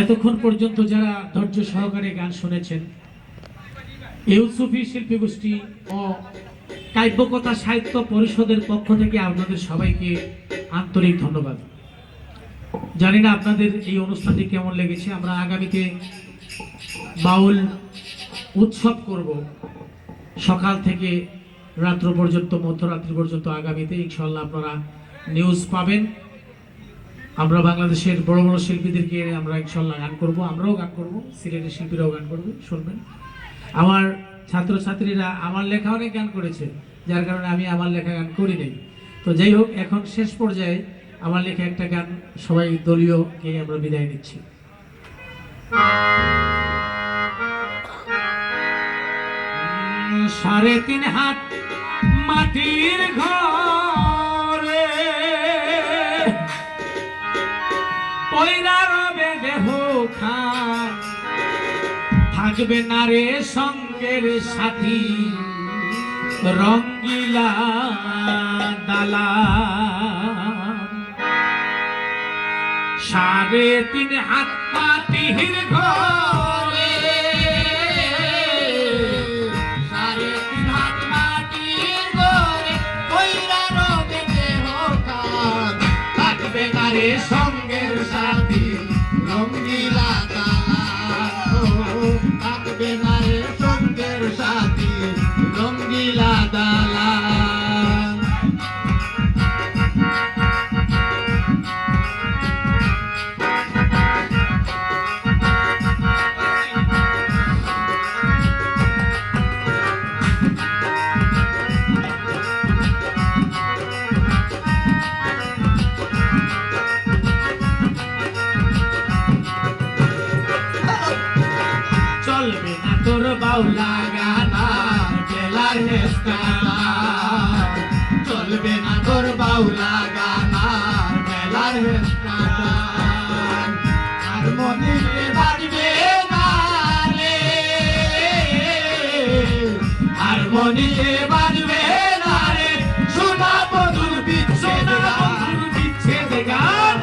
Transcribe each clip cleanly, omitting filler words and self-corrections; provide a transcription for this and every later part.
এতক্ষণ পর্যন্ত যারা ধৈর্য সহকারে গান শুনেছেন, ইউসুফি শিল্পী গোষ্ঠী ও কাব্যকথা সাহিত্য পরিষদের পক্ষ থেকে আপনাদের সবাইকে আন্তরিক ধন্যবাদ। জানি না আপনাদের এই অনুষ্ঠানটি কেমন লেগেছে। আমরা আগামীতে বাউল উৎসব করব সকাল থেকে রাত্র পর্যন্ত, মধ্যরাত্রি পর্যন্ত। আগামীতে ইনশাআল্লাহ আপনারা নিউজ পাবেন। আমরা বাংলাদেশের বড় বড় শিল্পীদেরকে আমরা ইনশাআল্লাহ গান করব, আমরাও গান করব, সিলেটের শিল্পীরাও গান করবে, শুনবেন। আমার ছাত্রছাত্রীরা আমার লেখা অনেক গান করেছে, যার কারণে আমি আমার লেখা গান করি নাই। তো যাই হোক, এখন শেষ পর্যায়ে আমার লেখা একটা গান সবাই দলীয় কে আমরা বিদায় নিচ্ছি। সাড়ে তিন হাত মাটির ঘরে পয়রা রবে দেহ খান, থাকবে না রে সঙ্গের সাথী রঙ্গিলা দালা। সাড়ে তিন হাত মাটির ঘরে, সাড়ে তিন হাত মাটির ঘরে পয়রা রবে দেহ খান, থাকবে না রে সঙ্গের সাথী রঙ্গিলা দালান, থাকবে না রে সঙ্গের সাথী রঙ্গিলা দালান। চলবে না তোর বাউলা গানার বেলার হেস্তালা, চলবে না তোর বাউলা গানার মেলার হেস্তালা। হারমোনিতে বাজবে না রে, হারমোনিতে বাজবে না রে সোনা বধুর বিচ্ছেদ গান, বিচ্ছেদ গান।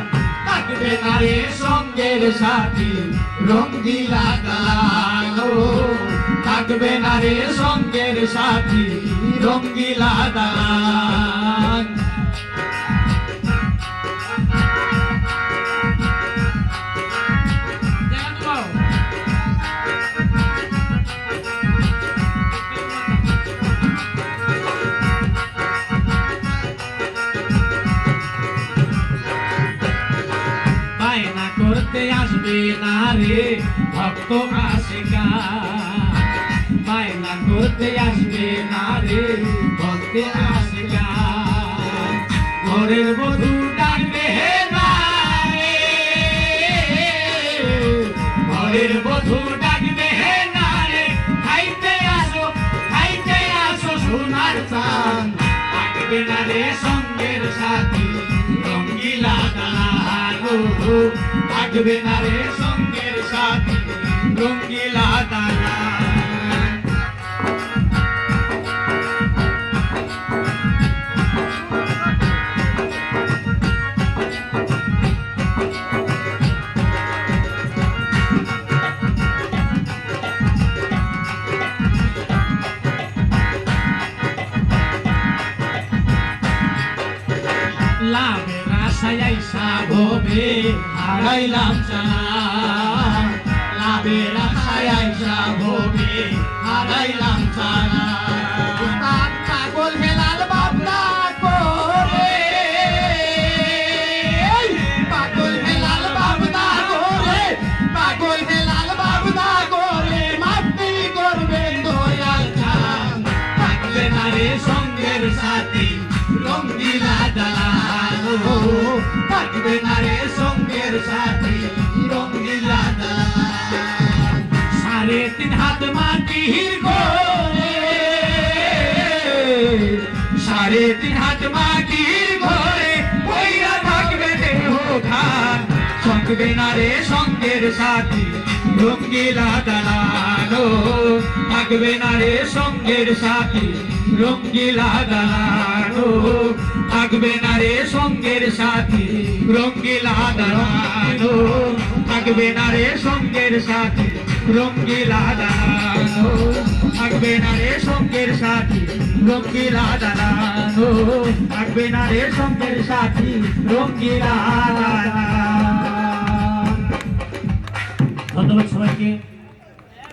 থাকবে না রে সঙ্গের সাথী রঙ্গিলা দালান, থাকবে না রে সঙ্গের সাথী রঙ্গিলা দালান। বায়না করতে আসবে না রে ভক্ত আশিকা, বায়না করতে আসবে না রে ভক্ত আশিকা। ঘরের বধূ ডাকবে না রে, ঘরের বধূ ডাকবে না রে, খাইতে আসো সোনার চান। থাকবে না রে সঙ্গের সাথী রঙ্গিলা দালান, থাকবে না রে সঙ্গের সাথী রঙ্গিলা দালান। লাভের আশায় আইসা ভবে হারাইলাম চান, লাভের আশায় আইসা ভবে হারাইলাম চারা। উস্তাদ পাগল হেলাল বাবলা করে, পাগল হেলাল বাবলা করে, পাগল হেলাল বাবলা করে মাফি করবেন দয়াল চান। থাকবে না রে সঙ্গের সাথী রঙ্গিলা দালান, থাকবে না রে সঙ্গের সাথী রঙ্গিলা দালান। সাড়ে তিন হাত মাটির ঘরে, সাড়ে তিন হাত মাটির ঘরে পয়রা থাকবে দেহ খান, থাকবে না রে সঙ্গের সাথী রঙ্গিলা দালান, থাকবে না রে সঙ্গের সাথী রঙ্গিলা দালান, থাকবে না রে সঙ্গের সাথী রঙ্গিলা দালান। থাকবে না রে সঙ্গের সাথী রঙ্গিলা দালানো থাকবে না রে সঙ্গের সাথী রঙ্গিলা দালানো থাকবে না রে সঙ্গের সাথী রঙ্গিলা